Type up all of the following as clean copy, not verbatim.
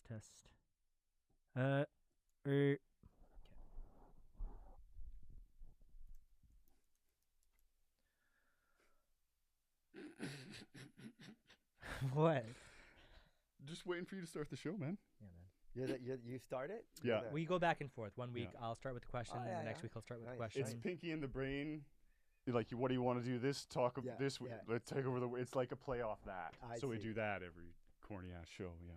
Test. Okay. What? Just waiting for you to start the show, man. Yeah, man. You start it? Yeah. We go back and forth. One week Yeah. I'll start with the question, Oh, yeah, and the next yeah. week I'll start with the Nice. question. It's Pinky in the Brain. Like, what do you want to do? This talk of Yeah, this. yeah. Let's take over the. It's like a play off that. I So we see. do that every corny ass show. Yeah.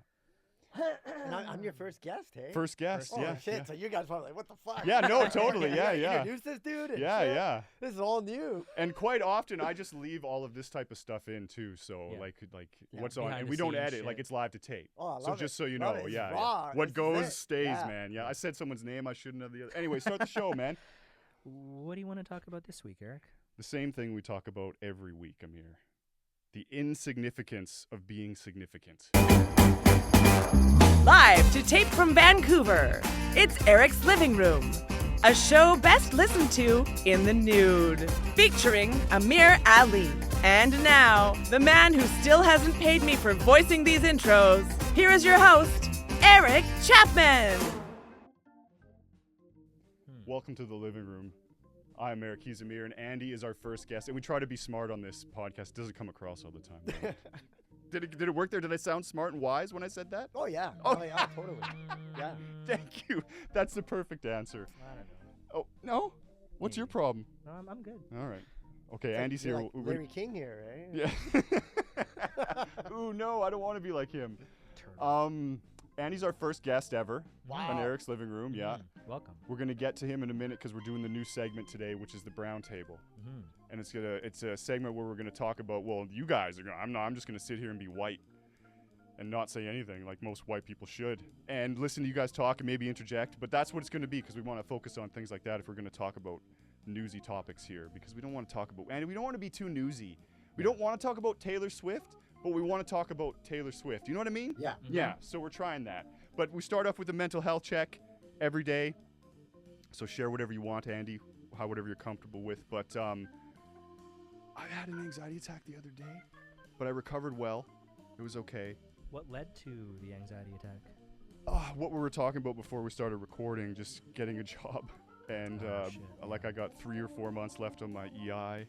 And I'm your first guest, hey? First guest. Oh, yeah. shit. Yeah. So you guys probably like, what the fuck? Yeah, no, totally. Yeah, yeah. Introduce this dude? and Yeah, shit? yeah. This is all new. And quite often, I just leave all of this type of stuff in too. So Yeah. like Yeah. what's on, Behind and the we don't scenes edit. Like shit. it's live to tape. Oh, I So love just it. so you Love know, it. It's yeah, raw. yeah. What This is goes it. stays, Yeah. man. Yeah, I said someone's name. I shouldn't have. The other. Anyway, start the show, man. What do you want to talk about this week, Eric? The same thing we talk about every week, Amir. The insignificance of being significant. Live to tape from Vancouver, it's Eric's Living Room, a show best listened to in the nude, featuring Amir Ali. And now, the man who still hasn't paid me for voicing these intros, here is your host, Eric Chapman. Welcome to the living room. I'm Eric, he's Amir, and Andy is our first guest. And we try to be smart on this podcast. It doesn't come across all the time. right? Did it work there? Did I sound smart and wise when I said that? Oh, yeah. Oh. Oh, yeah, totally. Yeah. Thank you. That's the perfect answer. I don't know. Oh, no? What's your Maybe. problem? No, I'm good. All right. Okay, It's like- Andy's you're here. like We're- Larry King here, right? Yeah. Ooh, no, I don't want to be like him. Andy's our first guest ever Wow. on Eric's living room. Yeah. Welcome. We're going to get to him in a minute because we're doing the new segment today, which is the Brown Table. Mm-hmm. And it's a segment where we're going to talk about, well, you guys are going to, I'm just going to sit here and be white and not say anything like most white people should and listen to you guys talk and maybe interject. But that's what it's going to be because we want to focus on things like that if we're going to talk about newsy topics here because we don't want to talk about, and we don't want to be too newsy. We don't want to talk about Taylor Swift, but we want to talk about Taylor Swift. You know what I mean? Yeah. Yeah, so we're trying that. But we start off with a mental health check every day. So share whatever you want, Andy, whatever you're comfortable with. But I had an anxiety attack the other day, but I recovered well. It was okay. What led to the anxiety attack? What we were talking about before we started recording, just getting a job. And Shit, I got 3 or 4 months left on my EI.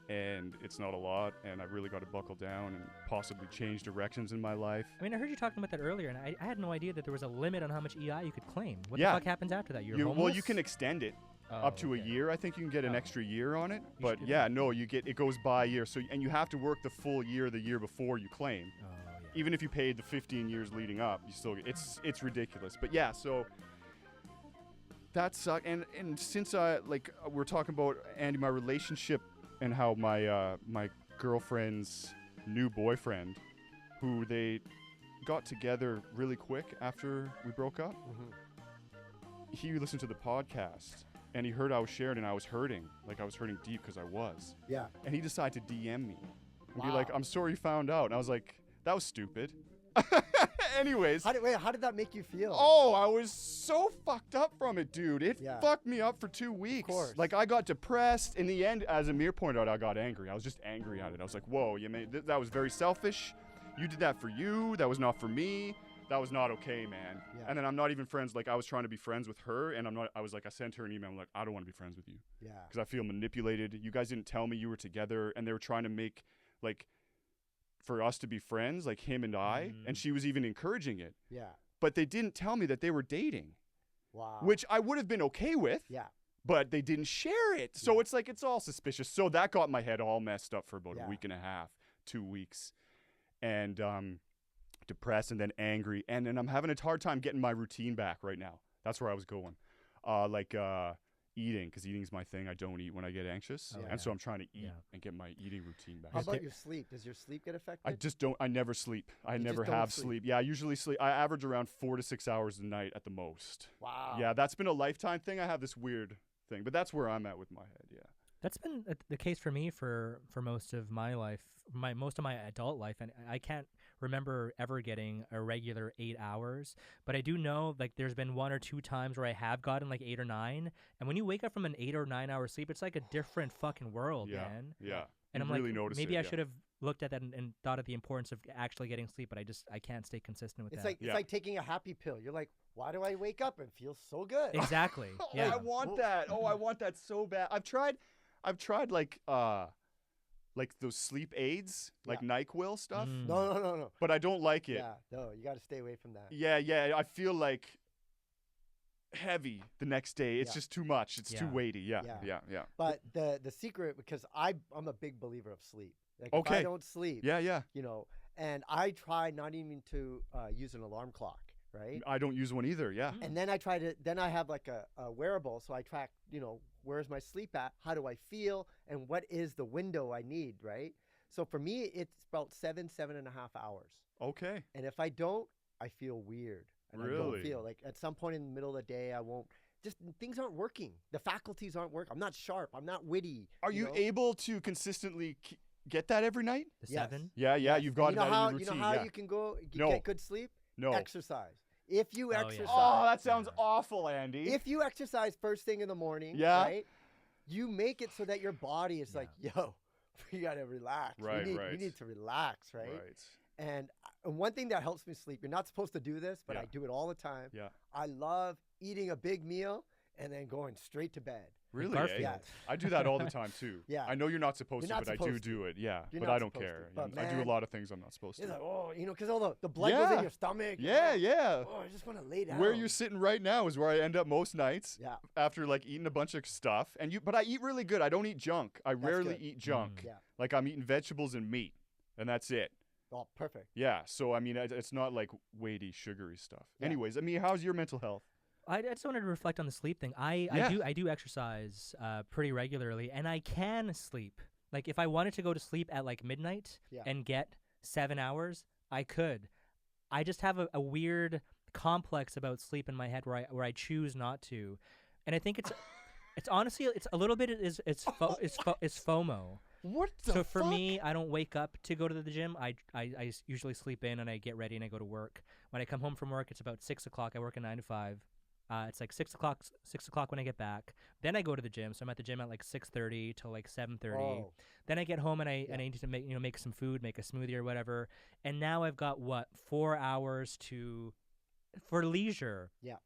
And it's not a lot, and I really got to buckle down and possibly change directions in my life. I mean, I heard you talking about that earlier, and I had no idea that there was a limit on how much EI you could claim. What Yeah. the fuck happens after that? You're Well, homeless? you can extend it up to a year. I think you can get an Oh. extra year on it. You But should do yeah, that. no, it goes by year. So and you have to work the full year the year before you claim. Oh, yeah. Even if you paid the 15 years leading up, you still it's ridiculous. But yeah, so that sucked. And since we're talking about Andy, my relationship and how my girlfriend's new boyfriend, who they got together really quick after we broke up. Mm-hmm. He listened to the podcast and he heard I was sharing and I was hurting. Like I was hurting deep because I was. Yeah. And he decided to DM me and be Wow. like, I'm sorry you found out. And I was like, that was stupid. Anyways. How did that make you feel? Oh, I was so fucked up from it, dude. It Yeah. fucked me up for 2 weeks. course. Like, I got depressed. In the end, as Amir pointed out, I got angry. I was just angry at it. I was like, whoa, you made that was very selfish. You did that for you. That was not for me. That was not okay, man. Yeah. And then I'm not even friends. Like, I was trying to be friends with her, and I sent her an email. I'm like, I don't want to be friends with you. Yeah. Because I feel manipulated. You guys didn't tell me you were together, and they were trying to make, like, for us to be friends, like him and I, and she was even encouraging it. Yeah. But they didn't tell me that they were dating, Wow. which I would have been okay with, Yeah. but they didn't share it. So Yeah. it's like, it's all suspicious. So that got my head all messed up for about Yeah. a week and a half, 2 weeks, and depressed and then angry. And then I'm having a hard time getting my routine back right now. That's where I was going. Eating, because eating's my thing. I don't eat when I get anxious. Oh, and so I'm trying to eat Yeah. and get my eating routine back. How Okay. about your sleep? Does your sleep get affected? I never sleep. I You never just don't have sleep. sleep. Yeah, I usually sleep. I average around 4 to 6 hours a night at the most. Wow. Yeah, that's been a lifetime thing. I have this weird thing, but that's where I'm at with my head. Yeah. That's been the case for me for most of my life, most of my adult life, and I can't remember ever getting a regular 8 hours. But I do know like there's been 1 or 2 times where I have gotten like 8 or 9, and when you wake up from an 8 or 9 hour sleep, it's like a different fucking world, Yeah. man. Yeah. And You I'm really like, notice maybe it, I yeah. should have looked at that and thought of the importance of actually getting sleep, but I can't stay consistent with It's that. like it's like taking a happy pill. You're like, why do I wake up and feel so good? Exactly. Oh, Yeah. I want that. Oh, I want that so bad. I've tried like those sleep aids, like NyQuil stuff. Mm. No. But I don't like it. Yeah, no, you got to stay away from that. Yeah. I feel like heavy the next day. It's just too much. It's too Yeah. weighty. Yeah. But the secret, because I'm a big believer of sleep. Like if Okay. I don't sleep, Yeah. you know, and I try not even to use an alarm clock, right? I don't use one either. Yeah. And then then I have like a wearable, so I track, you know, where's my sleep at? How do I feel? And what is the window I need, right? So for me, it's about 7.5 hours. Okay. And if I don't, I feel weird. And I Really? don't feel like at some point in the middle of the day, I won't. Just things aren't working. The faculties aren't working. I'm not sharp. I'm not witty. Are you know? able to consistently get that every night? The Yes. 7? Yeah. Yes. You've got you know that how in your routine. you know how yeah. you can No. get good sleep? No. Exercise. If you Oh, yeah. exercise, Oh, that sounds awful, Andy. if you exercise first thing in the morning, Yeah. right? You make it so that your body is like, yo, we gotta relax. Right, we right. need to relax, right? Right. And one thing that helps me sleep, you're not supposed to do this, but Yeah. I do it all the time. Yeah. I love eating a big meal and then going straight to bed. Really? Garfield. Yes. I do that all the time too. Yeah. I know you're not supposed You're not to, but I supposed to. do it. Yeah. You're But not I don't supposed to. care. But I do a man, lot of things I'm not supposed to. It's like, oh, you know, because all the blood goes Yeah. in your stomach. Yeah. Oh, I just want to lay down. Where you're sitting right now is where I end up most nights. Yeah. After like eating a bunch of stuff, but I eat really good. I don't eat junk. I rarely good. eat junk. Yeah. Like I'm eating vegetables and meat, and that's it. Oh, perfect. Yeah. So I mean, it's not like weighty, sugary stuff. Yeah. Anyways, I mean, how's your mental health? I just wanted to reflect on the sleep thing. I do exercise pretty regularly, and I can sleep. Like if I wanted to go to sleep at like midnight Yeah. and get 7 hours, I could. I just have a weird complex about sleep in my head where I choose not to, and I think it's honestly it's a little bit it's FOMO. What the So for fuck? me, I don't wake up to go to the gym. I usually sleep in and I get ready and I go to work. When I come home from work, it's about 6 o'clock. I work a 9 to 5. It's like 6 o'clock when I get back. Then I go to the gym. So I'm at the gym at like 6:30 till like 7:30. Oh. Then I get home and I need to make some food, make a smoothie or whatever. And now I've got 4 hours for leisure. Yeah.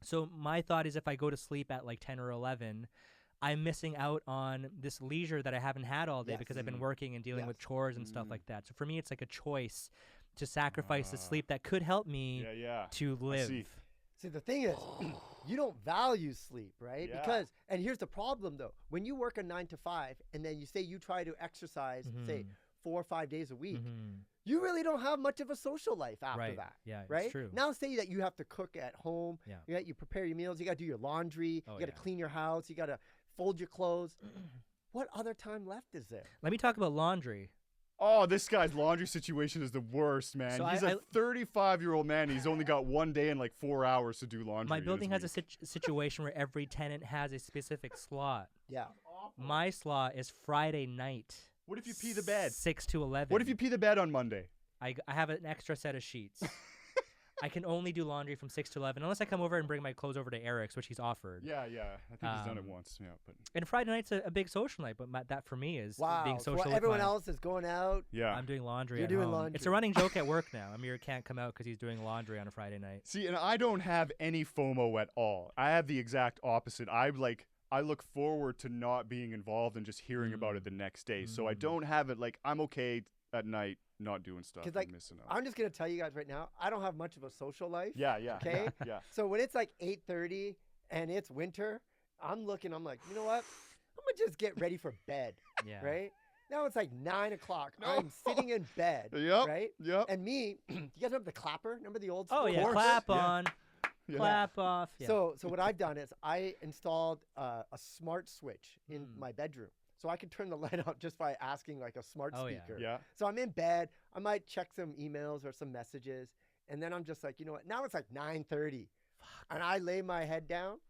So my thought is if I go to sleep at like 10 or 11, I'm missing out on this leisure that I haven't had all day Yes. because I've been working and dealing with Yes. chores and stuff like that. So for me, it's like a choice to sacrifice the sleep that could help me Yeah. to live. see. See, the thing is, you don't value sleep, right? Yeah. And here's the problem though. When you work a 9 to 5 and then you say you try to exercise, say 4 or 5 days a week, you really don't have much of a social life after Right. that. Yeah, Right? it's true. Now say that you have to cook at home. Yeah. You prepare your meals. You got to do your laundry. Oh, you got to yeah. clean your house. You got to fold your clothes. What other time left is there? Let me talk about laundry. Oh, this guy's laundry situation is the worst, man. So He's I- a 35-year-old man. He's only got 1 day and like 4 hours to do laundry. My in building his has a week. situation where every tenant has a specific slot. Yeah. My slot is Friday night. What if you pee the bed? 6 to 11. What if you pee the bed on Monday? I have an extra set of sheets. I can only do laundry from 6 to 11 unless I come over and bring my clothes over to Eric's, which he's offered. Yeah. I think he's done it Um, once. Yeah, but And Friday night's a big social night, but that for me is Wow. being So social. while with everyone my- else is going out. yeah. I'm doing laundry. You're at doing home. It's a laundry. running joke at work now. Amir can't come out because he's doing laundry on a Friday night. See, and I don't have any FOMO at all. I have the exact opposite. I look forward to not being involved and just hearing about it the next day. So I don't have it like I'm okay at night not doing stuff and Because missing out. I'm just gonna tell you guys right now, I don't have much of a social life. Yeah. Okay. Yeah. So when it's like 8:30 and it's winter, I'm like, you know what? I'm gonna just get ready for bed. Yeah. Right? Now it's like 9 o'clock. No. I'm sitting in bed. Yep. Right? Yep. And me, you guys remember the clapper? Remember the old Oh school? yeah, course. clap Yeah. on, Yeah. clap off. Yeah. So what I've done is I installed a smart switch in my bedroom. So I can turn the light out just by asking like a smart Oh, yeah. speaker. Yeah. So I'm in bed. I might check some emails or some messages. And then I'm just like, you know what? Now it's like 9:30. And I lay my head down.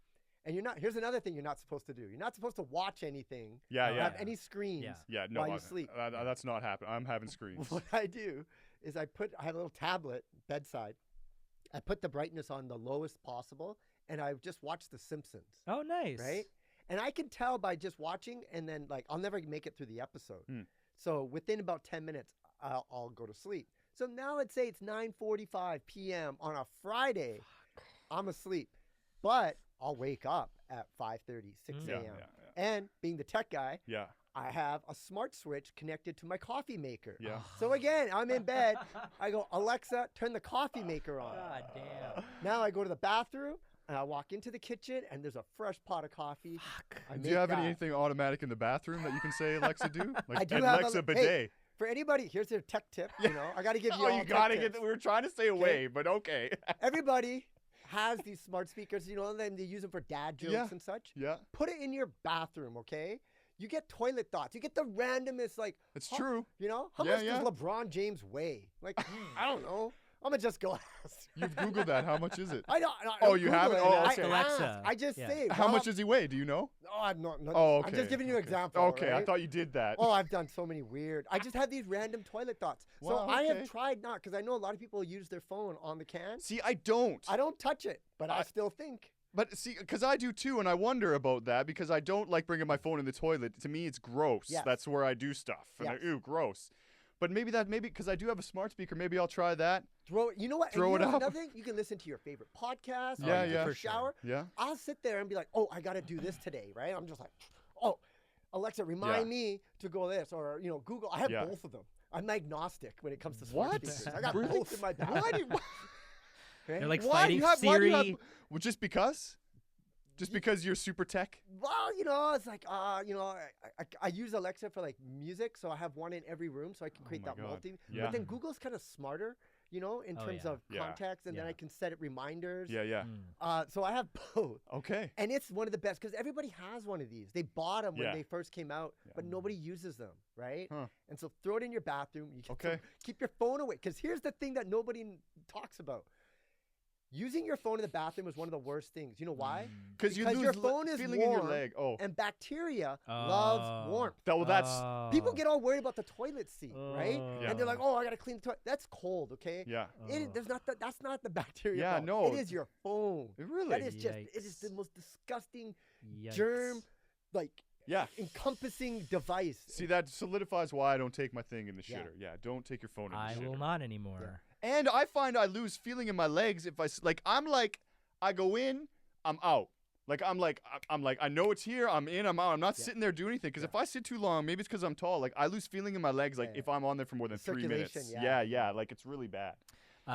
And here's another thing you're not supposed to do. You're not supposed to watch anything. Yeah. Oh, Yeah. Have any screens. Yeah. Yeah. No. while you sleep. That's not happening. I'm having screens. What I do is I have a little tablet bedside. I put the brightness on the lowest possible. And I just watch The Simpsons. Oh, nice. Right? And I can tell by just watching, and then like I'll never make it through the episode. So within about 10 minutes, I'll go to sleep. So now let's say it's 9:45 p.m. on a Friday. I'm asleep, but I'll wake up at 5:30, 6 Mm. a.m. Yeah. And being the tech guy, Yeah. I have a smart switch connected to my coffee maker. Yeah. So again, I'm in bed. I go, Alexa, turn the coffee maker on. God damn. Now I go to the bathroom and I walk into the kitchen and there's a fresh pot of coffee. I Do make you have that. anything automatic in the bathroom that you can say Alexa do? Like I do have Alexa a- bidet. hey, For anybody, here's their tech tip. You know, I got to give you Oh, all you tech gotta tips. get. We were trying to stay away, but okay. Everybody has these smart speakers, you know, and they use them for dad jokes Yeah. and such. Yeah, Put it in your bathroom, okay? You get toilet thoughts. You get the randomest, like, it's huh, true. you know, how Yeah, much yeah. does LeBron James weigh? Like, I don't know. I'm gonna just go ask. You've Googled that. How much is it? I don't. Oh, you Google haven't? it. Oh, I okay. Alexa. ask. I just Yeah. say. How Rob- much does he weigh? Do you know? Oh, I'm not. Oh, okay. I'm just giving you an okay. example. Okay, I right? thought you did that. Oh, I've done so many weird. I just have these random toilet thoughts. So Wow, I okay. have tried not, because I know a lot of people use their phone on the can. See, I don't. I don't touch it, but I still think. But see, because I do too, and I wonder about that because I don't like bringing my phone in the toilet. To me, it's gross. Yes. That's where I do stuff. And Yes. ew, gross. But maybe because I do have a smart speaker, maybe I'll try that. Throw it. You know what? Throw and it you know up. Another thing, you can listen to your favorite podcast. Yeah, or you yeah. can For sure. shower. Yeah. I'll sit there and be like, oh, I got to do this today, right? I'm just like, oh, Alexa, remind me to go this, or Google. I have Yeah. both of them. I'm agnostic when it comes to smart What? speakers. I got Really? both in my bathroom. Why do you, Okay? They're like why do fighting you have? Why do Siri. you have? Well, just because? Just because you're super tech? Well, it's like, I use Alexa for like music, so I have one in every room, so I can Oh create my that God. multi. Yeah. But then Google's kind of smarter, in Oh, terms yeah. of Yeah. context, and then Yeah. I can set it reminders. Yeah, yeah. Mm. So I have both. Okay. And it's one of the best because everybody has one of these. They bought them Yeah. when they first came out, Yeah. but nobody uses them, right? Huh. And so throw it in your bathroom. You can Okay. keep your phone away. Because here's the thing that nobody talks about. Using your phone in the bathroom is one of the worst things. You know why? Mm. Because you Because lose your phone is feeling in your warm leg. Oh. And bacteria loves warmth. Well, that's People get all worried about the toilet seat, right? Yeah. And they're like, "Oh, I gotta clean the toilet." That's cold, okay? yeah. That's not the bacteria. Yeah, problem. no. It is your phone. Really? That is it is the Yikes. most disgusting Yikes. germ, like Yeah. encompassing device. See, that solidifies why I don't take my thing in the Yeah. shitter. Yeah, don't take your phone in the I shitter. will not anymore. And I find I lose feeling in my legs if I go in, I'm out. I'm like, I know it's here, I'm in, I'm out. I'm not Yeah. sitting there doing anything. Because Yeah. if I sit too long, maybe it's because I'm tall, I lose feeling in my legs, Yeah, if I'm on there for more than 3 minutes. Circulation, Yeah, yeah. it's really bad.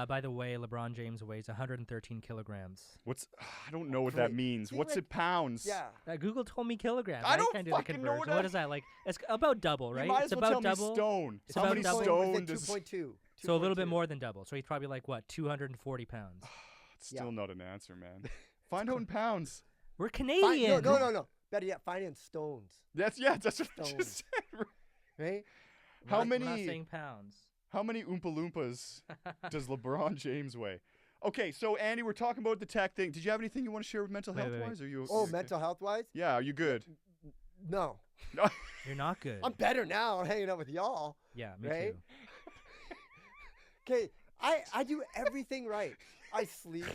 By the way, LeBron James weighs 113 kilograms. I don't know what that Great. means. See, What's like- it pounds? Yeah. Google told me kilograms. I don't can't do the fucking know conversion. what What that- is that like? It's about double, right? You might It's as well about tell double. me stone. It's How about many double. stone does... 2.2. So a little bit more than double. So he's probably like what, 240 pounds. It's Yeah. still not an answer, man. Find out in pounds. We're Fine, Canadian. no. Better yet, find it in stones, That's what I Stones. just said. right? How We're not many- saying pounds. How many Oompa Loompas does LeBron James weigh? Okay, so Andy, we're talking about the tech thing. Did you have anything you want to share with mental Wait, health wait, wait. wise? Are you? Oh, okay? mental health wise, Yeah, are you good? no. You're not good. I'm better now hanging out with y'all. Yeah, me right? too. Okay, I do everything right. I sleep.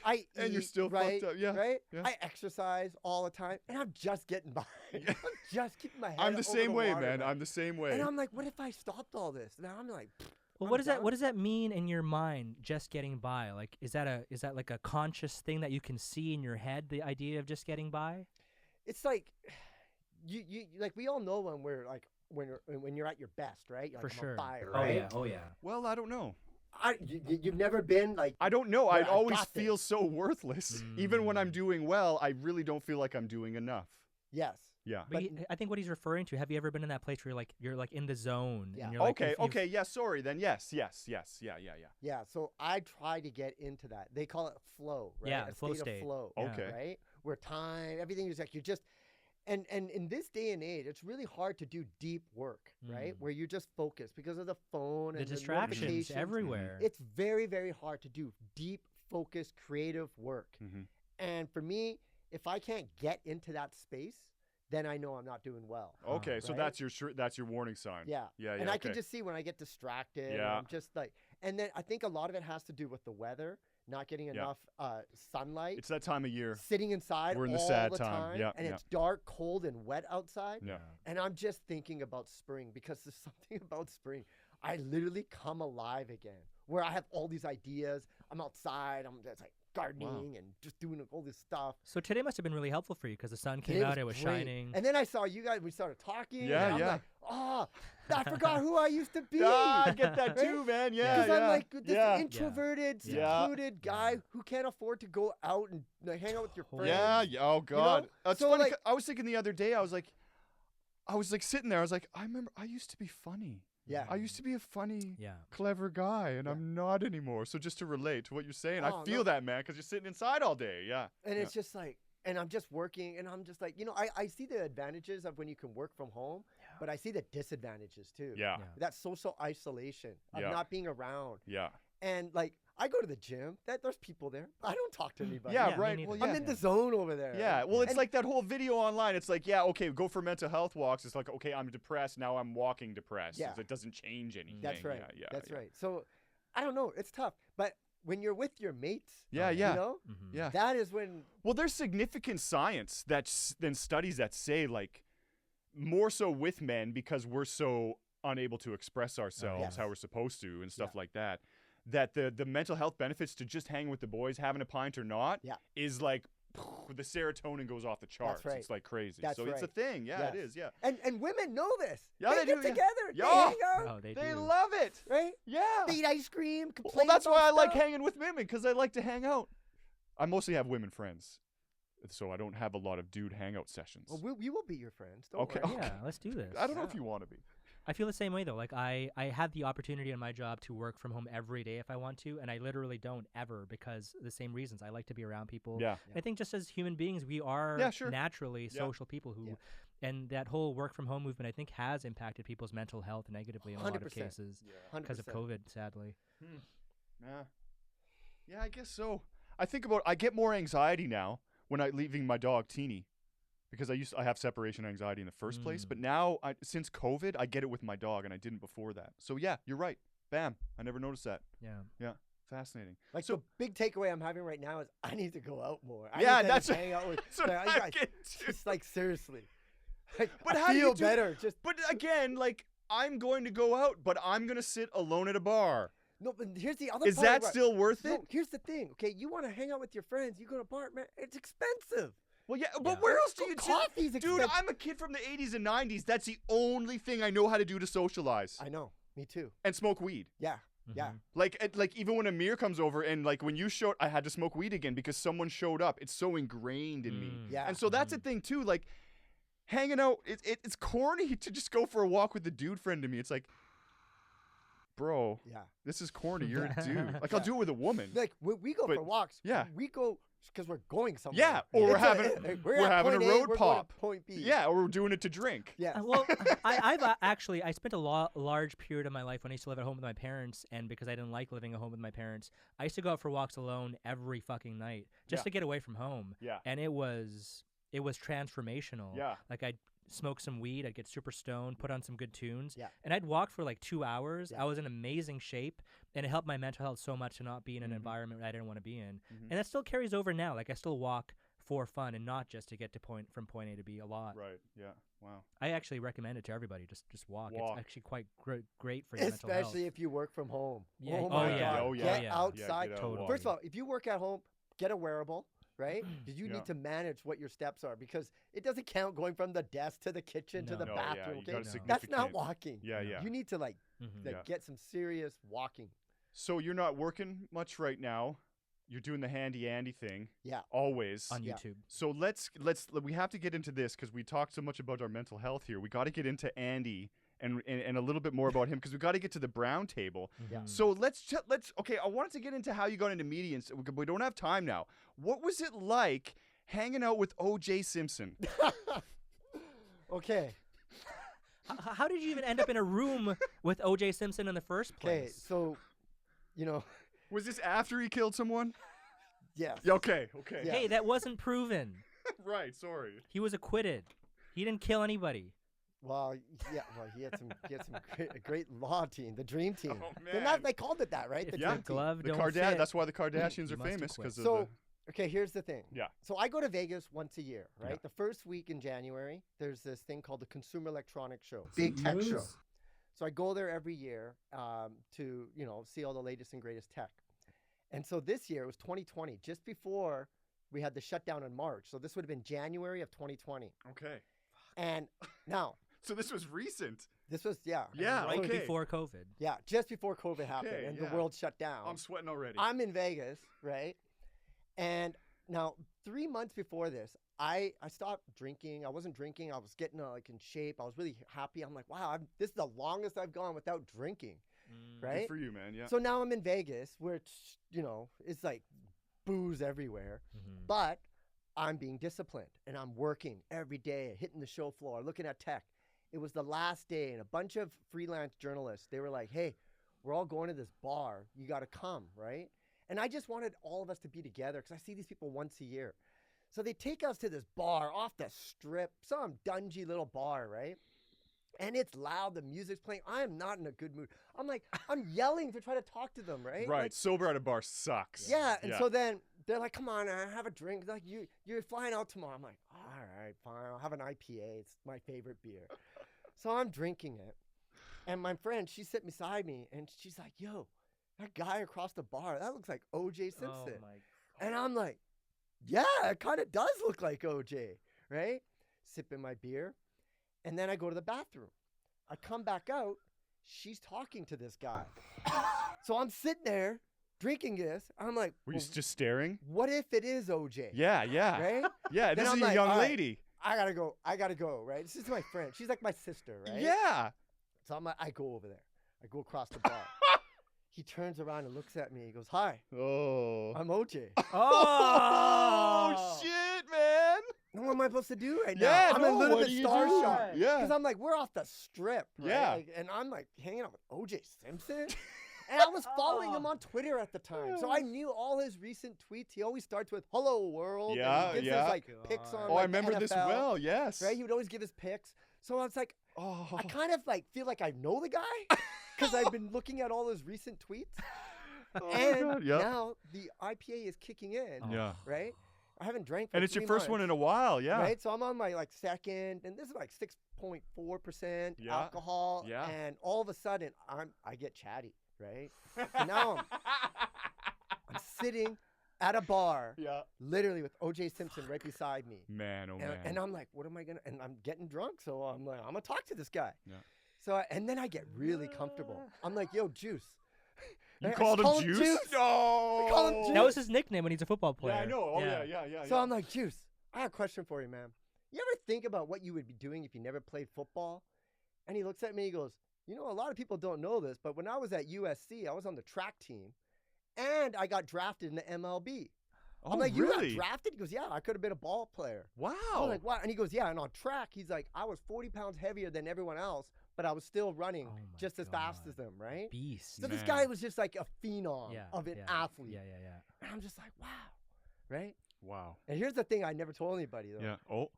I eat, And you're still right, fucked up, yeah, right? yeah. I exercise all the time, and I'm just getting by. Yeah. I'm just keeping my head. I'm the over same way, water, man. I'm the same way. And I'm like, what if I stopped all this? Now I'm like, Well, I'm what does that done. what does that mean in your mind? Just getting by, like, is that like a conscious thing that you can see in your head? The idea of just getting by. It's like, you like we all know when we're like when you're at your best, right? You're For like, I'm sure. on fire, Oh right? yeah. Oh yeah. Well, I don't know. You've never been like. I don't know. Yeah, I I always got feel this. so worthless. Even when I'm Mm. doing well, I really don't feel like I'm doing enough. Yes. Yeah. But But- I think what he's referring to. Have you ever been in that place where you're like in the zone? Yeah. And you're like, Okay. you've- Okay. Yeah. Sorry. Then yes. Yeah. Yeah, so I try to get into that. They call it flow, right? Yeah, A flow state state. of flow. Yeah. Okay. Right? Where time, everything is like you're just and in this day and age, it's really hard to do deep work, right? Mm. Where you just focus because of the phone the and distractions notifications. everywhere. It's very, very hard to do deep, focused, creative work. Mm-hmm. And for me, if I can't get into that space, then I know I'm not doing well. Okay. So Right? that's your warning sign. Yeah. Yeah. And yeah, I can okay. just see when I get distracted. Yeah. I'm just like, And then I think a lot of it has to do with the weather, not getting enough sunlight. It's that time of year. Sitting inside We're in the all sad the time. Yeah, and yeah. it's dark, cold, and wet outside. Yeah. And I'm just thinking about spring because there's something about spring. I literally come alive again, where I have all these ideas. I'm outside. I'm just like gardening and just doing all this stuff. So today must have been really helpful for you because the sun came Today out, it was great. shining. And then I saw you guys, we started talking. Yeah, and I'm yeah. like, oh, I forgot who I used to be. Ah, I get that too, man. Yeah, Because yeah. I'm like this yeah. introverted, Yeah. secluded guy who can't afford to go out and like, hang out with your friends. Yeah, yeah. Oh God. That's So, funny. like- I was thinking the other day. I was like sitting there. I was like, I remember I used to be funny. Yeah. I used to be a funny, Yeah. clever guy, and I'm not anymore. So just to relate to what you're saying, I Oh, feel no. that, man, because you're sitting inside all day. Yeah. And yeah. it's just like, and I'm just working, and I'm just like, I see the advantages of when you can work from home, but I see the disadvantages too. Yeah. Yeah. That social isolation of Yeah. not being around. Yeah. And like, I go to the gym. There's people there. I don't talk to anybody. Yeah, Yeah, me right. neither. Well, I'm yeah. in the zone over there. Yeah, well, it's And- like that whole video online. It's like, yeah, okay, go for mental health walks. It's like, okay, I'm depressed. Now I'm walking depressed. Yeah. It doesn't change anything. That's right. Yeah, yeah, That's yeah. right. So, I don't know. It's tough. But when you're with your mates, Yeah, Okay. yeah. you know, Mm-hmm. Yeah. that is when, Well, there's significant science then studies that say, like, more so with men because we're so unable to express ourselves Yes. how we're supposed to and stuff like that, that the mental health benefits to just hanging with the boys, having a pint or not, Yeah. is like, the serotonin goes off the charts. right. It's like crazy. That's so it's a right. thing. Yeah, Yes. it is. Yeah. and women know this. Yeah, they they get do, yeah. together. Yeah. They hang out, Oh, they They do. love it. right? Yeah. They eat ice cream, Well, complain that's why I about like stuff. hanging with women, because I like to hang out. I mostly have women friends, so I don't have a lot of dude hangout sessions. Well, we will be your friends. Don't Okay. worry. Yeah, let's do this. I don't know Yeah. if you want to be. I feel the same way though. Like I have the opportunity in my job to work from home every day if I want to, and I literally don't ever because the same reasons. I like to be around people. Yeah. I think just as human beings, we are Yeah, sure. naturally Yeah. social people who, and that whole work from home movement I think has impacted people's mental health negatively in a lot of 100%. cases 100%. because of COVID, sadly. Yeah. Yeah, I guess so. I get more anxiety now when I'm leaving my dog Teeny, because I have separation anxiety in the first place. But now, since COVID, I get it with my dog, and I didn't before that. So yeah, you're right. Bam. I never noticed that. Yeah. Yeah. Fascinating. Like so the big takeaway I'm having right now is I need to go out more. I Yeah, need to that's- just hang out with. that's what like, I guys, get too. just like seriously. Like, But I how do you feel do- better. Just But again, like, I'm going to go out, but I'm going to sit alone at a bar. no. But here's the other. Is part that about- still worth it? No, here's the thing. Okay, you want to hang out with your friends. You go to a bar, man. It's expensive. Well, yeah, but Yeah. where else do Go you coffee's Dude, expensive. I'm a kid from the 80s and 90s. That's the only thing I know how to do to socialize. I know. Me too. And smoke weed. Yeah. Yeah. Mhm. Like even when Amir comes over and like when you showed, I had to smoke weed again because someone showed up. It's so ingrained in me. Mm. Yeah. And so that's the thing too. Like hanging out, it's corny to just go for a walk with the dude friend to me. It's like, bro, Yeah. this is corny. You're a dude. Like I'll do it with a woman. Like we go But- for walks. yeah. We go because we're going somewhere. Yeah, or we're It's having we're at having a point A, road we're going to pop. Point B. Yeah, or we're doing it to drink. Yeah. Well, I've actually I spent a large period of my life when I used to live at home with my parents, and because I didn't like living at home with my parents, I used to go out for walks alone every fucking night just Yeah. to get away from home. Yeah. And it was transformational. Yeah. Like I'd smoke some weed, I'd get super stoned, put on some good tunes, Yeah. and I'd walk for like 2 hours. Yeah. I was in amazing shape, and it helped my mental health so much to not be in an environment I didn't want to be in. Mhm. And that still carries over now. Like I still walk for fun and not just to get to from point A to B a lot. Right. Yeah. Wow. I actually recommend it to everybody. Just walk. Walk. It's actually quite great for your mental Especially health. if you work from home. Yeah. Oh Oh, my yeah. God. Oh, yeah. Get Yeah. outside. get out, Totally. walk. First of all, if you work at home, get a wearable, right? Because you Yeah. need to manage what your steps are because it doesn't count going from the desk to the kitchen to No. the No, yeah, bathroom. you Okay? gotta No. That's not significant- walking. Yeah, yeah. You need to like Mhm. Yeah. get some serious walking. So you're not working much right now. You're doing the handy Andy thing. Yeah. Always. on Yeah. YouTube. So we have to get into this because we talked so much about our mental health here. We got to get into Andy and a little bit more about him because we got to get to the brown table. Yeah. Mhm. So let's okay. I wanted to get into how you got into media, and we don't have time now. What was it like hanging out with O.J. Simpson? Okay. How did you even end up in a room with O.J. Simpson in the first Okay. place? So, you know, Was this after he killed someone? yes. Yeah, okay. Yeah. Hey, that wasn't proven. Right. Sorry. He was acquitted. He didn't kill anybody. Well, yeah. Well, he had some great law team, the dream team. Oh, Then man. they called it that, right? If The your dream team. glove The don't fit, That's why the Kardashians you are must famous acquit. because of So, okay, here's the thing. Yeah. So I go to Vegas once a year, right? Yeah. The first week in January, there's this thing called the Consumer Electronics Show, big tech show. So I go there every year to, see all the latest and greatest tech. And so this year, it was 2020, just before we had the shutdown in March. So this would have been January of 2020. Okay. And now, So this was recent. this was, yeah. Yeah. right okay. before COVID. Yeah, just before COVID happened Okay, and yeah. the world shut down. I'm sweating already. I'm in Vegas, right? And now 3 months before this, I stopped drinking. I wasn't drinking. I was getting in shape. I was really happy. I'm like, wow, this is the longest I've gone without drinking, right? Good for you, man. Yeah. So now I'm in Vegas where it's, it's like booze everywhere, but I'm being disciplined and I'm working every day, hitting the show floor, looking at tech. It was the last day and a bunch of freelance journalists, they were like, hey, we're all going to this bar. You got to come, right? And I just wanted all of us to be together because I see these people once a year. So they take us to this bar off the strip, some dungy little bar, right? And it's loud. The music's playing. I am not in a good mood. I'm yelling to try to talk to them, right? Right. Like, Sober at a bar sucks. yeah. And so then they're like, come on, have a drink. Like, you're flying out tomorrow. I'm like, all right, fine. I'll have an IPA. It's my favorite beer. So I'm drinking it. And my friend, she's sitting beside me, and she's like, yo, that guy across the bar, that looks like O.J. Simpson. Oh my And I'm like, yeah, it kind of does look like O.J., right? Sipping my beer. And then I go to the bathroom. I come back out. She's talking to this guy. So I'm sitting there drinking this. I'm like, Were you just staring? what if it is O.J.? Yeah. Yeah. Right? Yeah. Then This I'm is a like, young all right. lady. I gotta go, right? This is my friend. She's like my sister, right? Yeah. So I go over there. I go across the bar. He turns around and looks at me. He goes, hi, Oh. I'm OJ. Oh shit, man. What am I supposed to do right Yeah, now? I'm no, a little what bit do you do? starstruck. Yeah. Because I'm like, we're off the strip. Right? Yeah. Like, and I'm like hanging out with OJ Simpson. And I was following him on Twitter at the time. So I knew all his recent tweets. He always starts with, hello, world. Yeah, and he gives yeah. his like picks on Oh, like, I remember the this NFL, well. Yes. Right? He would always give his picks. So I was like, Oh. I kind of like feel like I know the guy because I've been looking at all his recent tweets. Oh, And God. Yep. now the IPA is kicking in, Yeah. right? I haven't drank for And it's your 3 first one months, in a while. Yeah. right? So I'm on my like second, and this is like 6.4% Yeah. alcohol, Yeah. and all of a sudden I get chatty, right? And now I'm sitting at a bar, Yeah. literally with OJ Simpson right beside me, Man, oh and, man. and I'm like, what am I gonna? And I'm getting drunk, so I'm like, I'm gonna talk to this guy. Yeah. So and then I get really comfortable. I'm like, yo, Juice. You I called call him him Juice? Juice. No. I call him That was his nickname when he's a football player. Yeah, I know. Oh yeah. So I'm like, Juice, I have a question for you, man. You ever think about what you would be doing if you never played football? And he looks at me, he goes, a lot of people don't know this, but when I was at USC, I was on the track team, and I got drafted in the MLB. Oh, I'm like, really? you got drafted? He goes, yeah, I could have been a ball player. Wow. I'm like, wow. And he goes, yeah, and on track, he's like, I was 40 pounds heavier than everyone else, but I was still running Oh my just as fast God. as them, right? Beast. So this Man. guy was just like a phenom of an yeah, athlete. Yeah. And I'm just like, wow, right? Wow. And here's the thing I never told anybody, though. Yeah. Oh.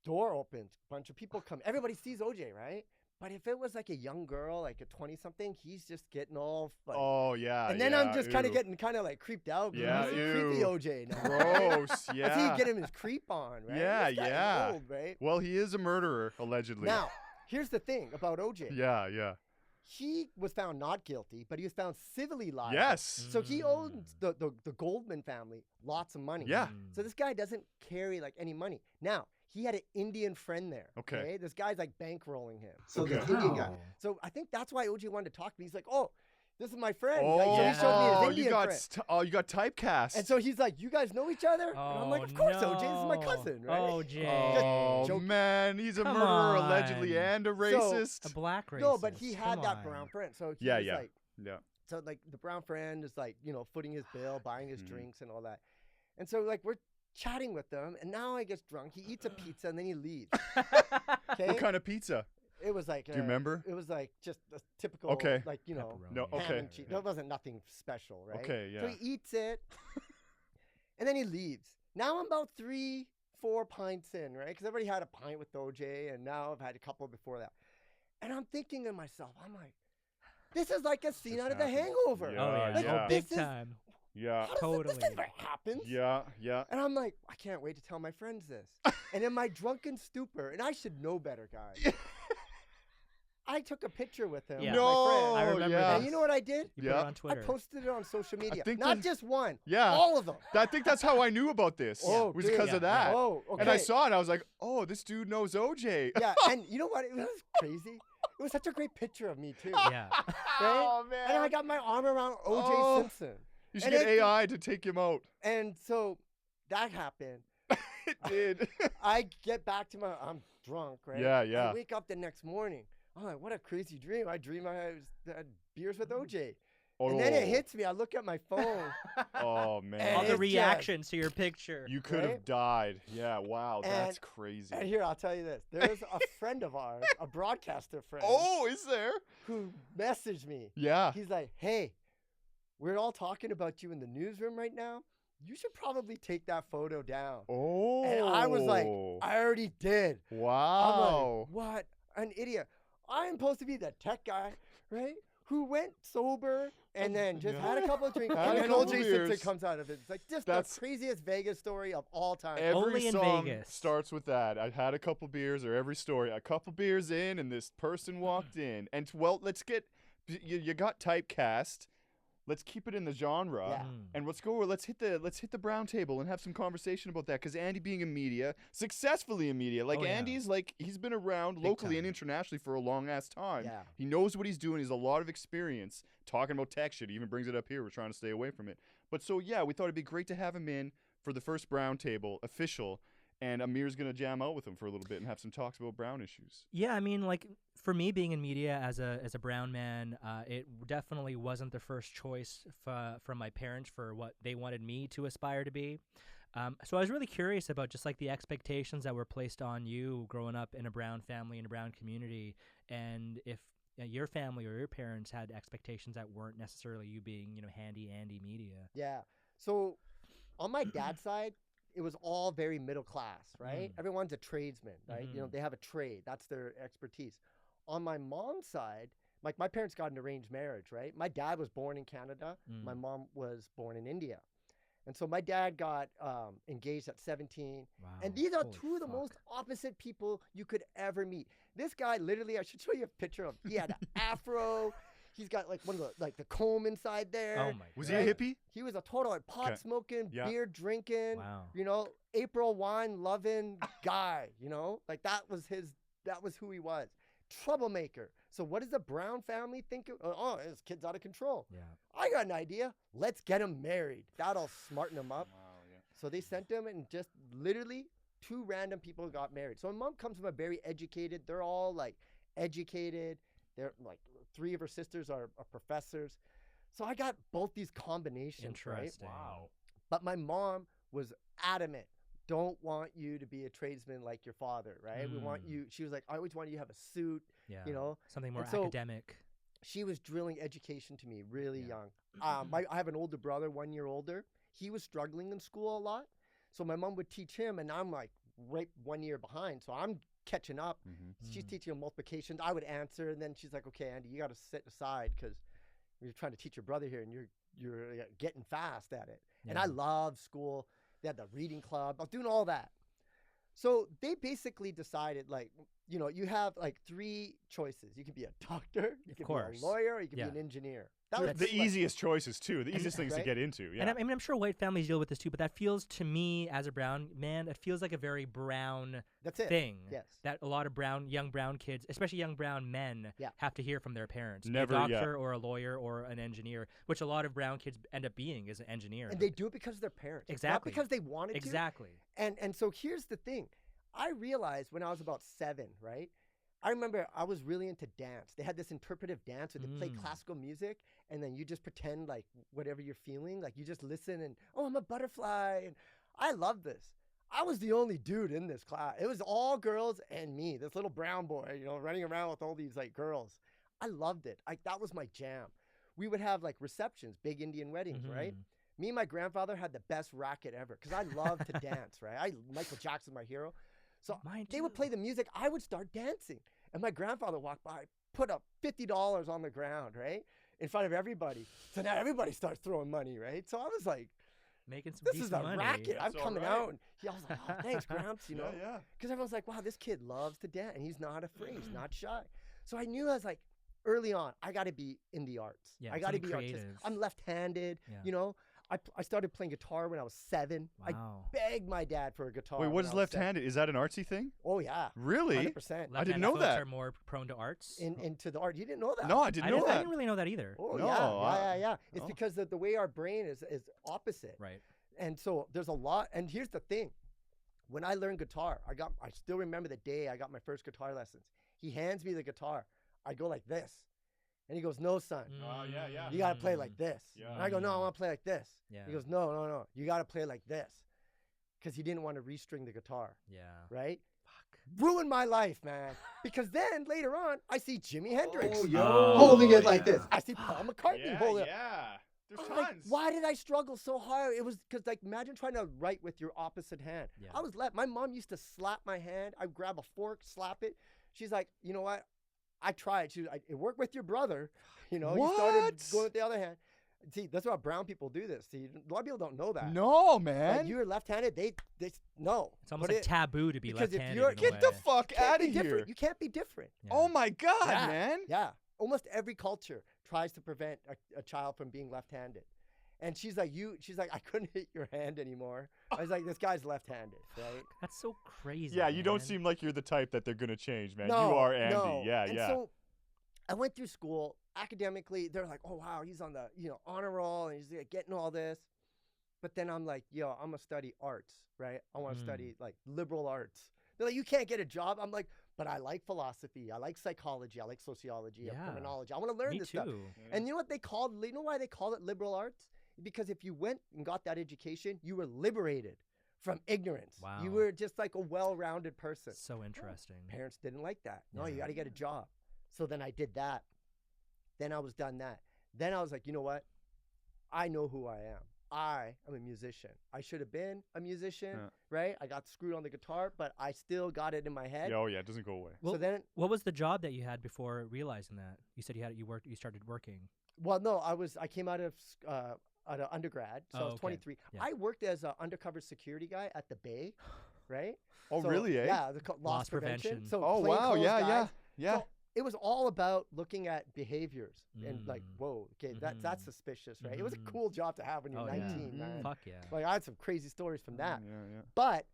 Door opens, bunch of people come. Everybody sees OJ, right? But if it was like a young girl, like a 20-something, he's just getting all like, Oh yeah. and then yeah, I'm just kind of ew. getting kind of like creeped out. 'cause Yeah, he's a ew. creepy OJ now. Gross. That's Yeah. he getting his creep on, right? Yeah, This guy's yeah. old, right? Well, he is a murderer allegedly. Now, here's the thing about OJ. Yeah. He was found not guilty, but he was found civilly liable. Yes. So he owns the Goldman family lots of money. Yeah. So this guy doesn't carry like any money. Now, he had an Indian friend there. Okay. This guy's like bankrolling him. So Okay. the Indian guy. Wow. So I think that's why OJ wanted to talk to me. He's like, oh, this is my friend. Oh, Like, so he showed me his you Indian got friend. you got typecast. And so he's like, you guys know each other? and I'm like, of course, OJ. This is my no. cousin, right? OJ. Oh joke. man, he's a Come murderer allegedly on. and a racist. A black racist. No, but he had Come that on. brown friend. So he Yeah, was yeah. like, yeah. so like the brown friend is like, footing his bill, buying his Mhm. drinks and all that. And so like we're chatting with them, and now I get drunk. He eats a pizza and then he leaves. Okay. What kind of pizza? It was like. Do you remember? It was like just a typical. Okay. Like Pepperoni. No, ham okay. and cheese. No, it wasn't nothing special, right? Okay, So yeah. he eats it, and then he leaves. Now I'm about 3-4 4 pints in, right? Because I've already had a pint with OJ, and now I've had a couple before that. And I'm thinking to myself, I'm like, this is like a scene out of The Hangover. Yeah, Oh yeah, Like, oh, big this is- time. Yeah. How does Totally. this never happens. Yeah. Yeah. And I'm like, I can't wait to tell my friends this. And in my drunken stupor, and I should know better, guys. I took a picture with him. Yeah. With my friend. I remember yeah. And you know what I did? You put Yeah. it on I Twitter. posted it on social media. think Not there's- just one. Yeah. All of them. I think that's how I knew about this. Oh, was dude. because of that. Oh, okay. And I saw it, and I was like, "Oh, this dude knows OJ." Yeah, and you know what? It was crazy. It was such a great picture of me too. Yeah. Right? Oh man! And I got my arm around OJ Oh. Simpson. you should and get it- AI to take him out. And so that happened. It did. I get back to I'm drunk, right? Yeah, yeah. I wake up the next morning. I'm like, what a crazy dream. I dream I had beers with OJ. And then it hits me. I look at my phone. Oh man! And All the it's reactions to your picture. You could have Right? died. Yeah. Wow. That's And- crazy. And here, I'll tell you this. There's a friend of ours, a broadcaster friend, Oh, is there? who messaged me. Yeah. He's like, hey, we're all talking about you in the newsroom right now. You should probably take that photo down. Oh. And I was like, I already did. I'm wow. like, what an idiot. I'm supposed to be the tech guy, right? Who went sober and then just had a couple of drinks. Had And a then couple OJ beers. Simpson comes out of it. It's like just That's- the craziest Vegas story of all time. Every Only in song Vegas. starts with that. I had a couple beers, or every story, a couple beers in, and this person walked in. And well, let's get you got typecast. Let's keep it in the genre, Yeah. and let's hit the brown table and have some conversation about that. Because Andy, being in media, successfully in media, like Oh, yeah. Andy's like he's been around Big locally and time. internationally for a long ass time. Yeah. He knows what he's doing. He's a lot of experience talking about tech shit. He even brings it up here. We're trying to stay away from it. But so yeah, we thought it'd be great to have him in for the first brown table official. And Amir's gonna jam out with him for a little bit and have some talks about brown issues. Yeah, I mean, like for me, being in media as a brown man, it definitely wasn't the first choice from my parents for what they wanted me to aspire to be. So I was really curious about just like the expectations that were placed on you growing up in a brown family, in a brown community, and if your family or your parents had expectations that weren't necessarily you being, handy Andy media. Yeah. So on my dad's side, it was all very middle class, right? Mm. Everyone's a tradesman, right? Mhm. They have a trade. That's their expertise. On my mom's side, like my parents got an arranged marriage, right? My dad was born in Canada. Mm. My mom was born in India. And so my dad got engaged at 17. Wow. And these are Holy two of the fuck. most opposite people you could ever meet. This guy, literally, I should show you a picture of. He had an afro. He's got like one of the comb inside there. Oh my Was God. he a hippie? He was a total pot Okay. smoking, Yeah. beer drinking, Wow. April wine loving guy, like that was who he was. Troublemaker. So what does the Brown family think of? Oh, his kid's out of control. Yeah. I got an idea. Let's get him married. That'll smarten him up. Wow, yeah. So they sent him, and just literally 2 random people got married. So my mom comes from a very educated, they're all like educated. They're like 3 of her sisters are professors. So I got both these combinations, right? Interesting. Wow. But my mom was adamant. Don't want you to be a tradesman like your father, right? We want Mm. you. She was like, I always wanted you to have a suit. Yeah. know, Something more and so- academic. She was drilling education to me really Yeah. young. I have an older brother, 1 year older. He was struggling in school a lot. So my mom would teach him, and I'm like right 1 year behind. So I'm catching up. Mm-hmm. She's Mm. teaching him multiplications. I would answer, and then she's like, okay, Andy, you got to sit aside because you're trying to teach your brother here, and you're getting fast at it. And I Yeah. love school. They had the reading club. I was doing all that. So they basically decided, like, you have like 3 choices. You can be a doctor, you can be course. a lawyer, or you can Yeah. be an engineer. That's The easiest choices too. The And- easiest things to right? get into. Yeah. And I mean, I'm sure white families deal with this too, but that feels to me as a brown man, it feels like a very brown That's it. thing Yes. that a lot of young brown kids, especially young brown men, Yeah. have to hear from their parents. Never, be a yeah. doctor or a lawyer or an engineer, which a lot of brown kids end up being is an engineer. And they do it because of their parents. It's not Exactly. because they wanted to. Exactly. And so here's the thing. I realized when I was about 7, right? I remember I was really into dance. They had this interpretive dance where they play Mm. classical music, and then you just pretend like whatever you're feeling, like you just listen and, oh, I'm a butterfly. And I love this. I was the only dude in this class. It was all girls and me, this little brown boy, running around with all these like girls. I loved it. That was my jam. We would have like receptions, big Indian weddings, right? Mhm. Me and my grandfather had the best racket ever because I love to dance, right? Michael Jackson's my hero. So they would play the music. I would start dancing. And my grandfather walked by, put up $50 on the ground, right? In front of everybody. So now everybody starts throwing money, right? So I was like, making some this decent is a money. racket. I'm That's coming all right. out. And I was like, oh, thanks, Gramps, you know? Yeah. Because everyone's like, wow, this kid loves to dance. And he's not afraid. He's not shy. So I knew I was like, early on, I got to be in the arts. Yeah, I got to be creative. artistic. I'm left-handed, Yeah. you know? I started playing guitar when I was 7. Wow. I begged my dad for a guitar. Wait, when what I is was 7. left-handed? Is that an artsy thing? Oh, yeah. Really? 100%. I didn't Left-handed know folks that. are more prone to arts. Into the art. You didn't know that? No, I didn't know I that. didn't really know that either. Oh, No, yeah. It's oh. because the way our brain is opposite. Right. And so there's a lot. And here's the thing. When I learned guitar, I still remember the day I got my first guitar lessons. He hands me the guitar. I go like this. And he goes, no, son. Yeah. You got to play like this. Yeah. And I go, no, I want to play like this. Yeah. He goes, no. You got to play like this. Because he didn't want to restring the guitar. Yeah. Right? Ruined my life, man. Because then later on, I see Jimi Hendrix yo. holding it like yeah. this. I see Paul McCartney holding it. Yeah. There's I'm like, tons. why did I struggle so hard? It was because, like, imagine trying to write with your opposite hand. Yeah. I was left. My mom used to slap my hand. I'd grab a fork, slap it. She's like, you know what? I tried. It worked with your brother. You know, you started What? going with the other hand. See, that's why brown people do this. See, a lot of people don't know that. No, Like, man. you're left-handed. They no. It's almost But like taboo to be because if left-handed. you're- in a Get the way. fuck you can't out be of here. different. You can't be different. Yeah. Oh my God, Yeah. man. Yeah. Almost every culture tries to prevent a child from being left-handed. And she's like, I couldn't hit your hand anymore. I was like, this guy's left-handed, right? That's so crazy. Yeah, you don't man. seem like you're the type that they're gonna change, man. No, you are Andy. no. Yeah, And yeah. so I went through school academically. They're like, oh wow, he's on the honor roll and he's getting all this. But then I'm like, yo, I'm gonna study arts, right? I want to study like liberal arts. They're like, you can't get a job. I'm like, but I like philosophy. I like psychology. I like sociology. Yeah. Criminology. I want to learn Me this too. stuff. And you know what they called? You know why they call it liberal arts? Because if you went and got that education, you were liberated from ignorance. Wow. You were just like a well-rounded person. So interesting. Parents didn't like that. No, you Yeah. got to get a job. So then I did that. Then I was done that. Then I was like, you know what? I know who I am. I am a musician. I should have been a musician, Yeah. right? I got screwed on the guitar, but I still got it in my head. Yeah, oh yeah, it doesn't go away. Well, so then, what was the job that you had before realizing that? You said you started working. well, no, I came out of undergrad, so I Oh, was okay. 23. Yeah. I worked as an undercover security guy at the Bay, right? Oh So, really, eh? Yeah, the loss Loss prevention. prevention. So Oh wow, plainclothes yeah, guys. yeah. So it was all about looking at behaviors and like, Mm. whoa, okay, that's Mhm. suspicious, right? It was a Mhm. cool job to have when you're Oh, yeah. 19, man. Fuck yeah. Like I had some crazy stories from that. Yeah. But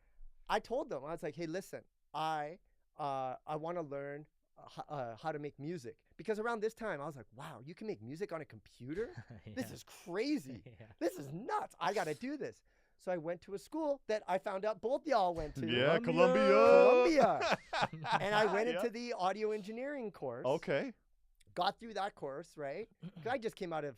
I told them, I was like, hey, listen, I want to learn how to make music, because around this time I was like, wow, you can make music on a computer? This Yeah. is crazy. Yeah. This is nuts. I got to do this. So I went to a school that I found out both y'all went to. Yeah, Columbia. Columbia. And I went Yeah. into the audio engineering course. Okay. Got through that course, right? 'Cause I just came out of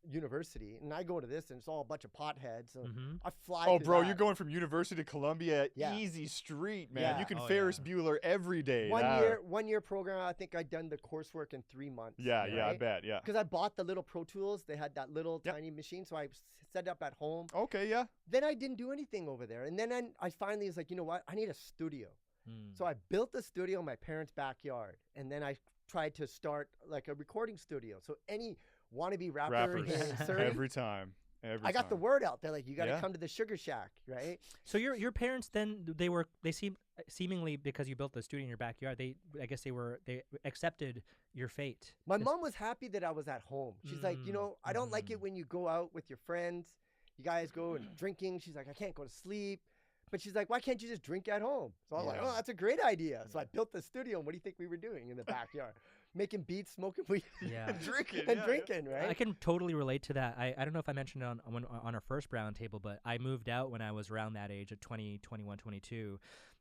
university, and I go to this and it's all a bunch of potheads. So Mhm. I fly. Oh, through bro, that. you're going from University to Columbia, Yeah. easy street, man. Yeah. You can Oh, Ferris yeah. Bueller every day. One year program. I think I'd done the coursework in 3 months. Yeah, I right? bet. Yeah. Because I bought the little Pro Tools. They had that little Yep. tiny machine, so I set it up at home. Okay, yeah. Then I didn't do anything over there, and then I finally was like, you know what? I need a studio. Mm. So I built a studio in my parents' backyard, and then I tried to start like a recording studio. So any wannabe rapper Rappers in Surrey, every time. Every I got the time. word out there, like you got to Yeah. come to the Sugar Shack, right? So your parents then seemingly, because you built the studio in your backyard, they accepted your fate. My It's- mom was happy that I was at home. She's like, I don't like it when you go out with your friends. You guys go and drinking. She's like, I can't go to sleep. But she's like, why can't you just drink at home? So I'm like, Yeah. oh, that's a great idea. So I built the studio. And what do you think we were doing in the backyard? Making beats, smoking weed, Yeah. Drinking. and yeah, drinking, right? I can totally relate to that. I don't know if I mentioned it on our first brown table, but I moved out when I was around that age at 20, 21, 22.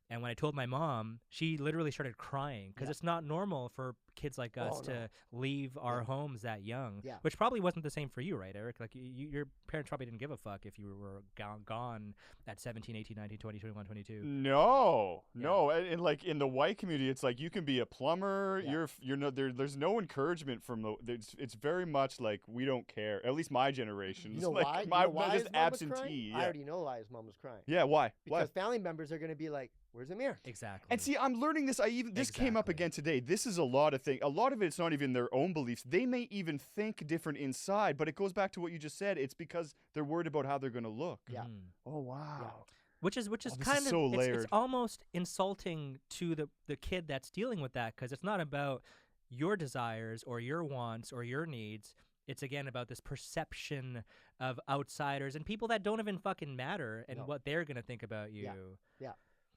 And when I told my mom, she literally started crying because Yeah. it's not normal for kids like us Oh, to no. leave our Yeah. homes that young, Yeah. which probably wasn't the same for you, right, Eric? Like your parents probably didn't give a fuck if you were gone at 17, 18, 19, 20, 21, 22. No, Yeah. no, and like in the white community, it's like you can be a plumber. Yeah. You're no there's no encouragement from the. It's very much like we don't care. At least my generation. You know like why? My, you know why just his mom was absentee. crying? I Yeah. already know why his mom was crying. Yeah. Why? Because Why? family members are going to be like, "Where's Amir?" Exactly. And see, I'm learning this. This came up Exactly. again today. This is a lot of things. A lot of it's not even their own beliefs. They may even think different inside, but it goes back to what you just said. It's because they're worried about how they're going to look. Yeah. Mhm. Oh wow. Which is Oh, this kind is of so it's layered. almost insulting to the kid that's dealing with that, because it's not about your desires or your wants or your needs. It's again about this perception of outsiders and people that don't even fucking matter and No. what they're gonna think about you. Yeah.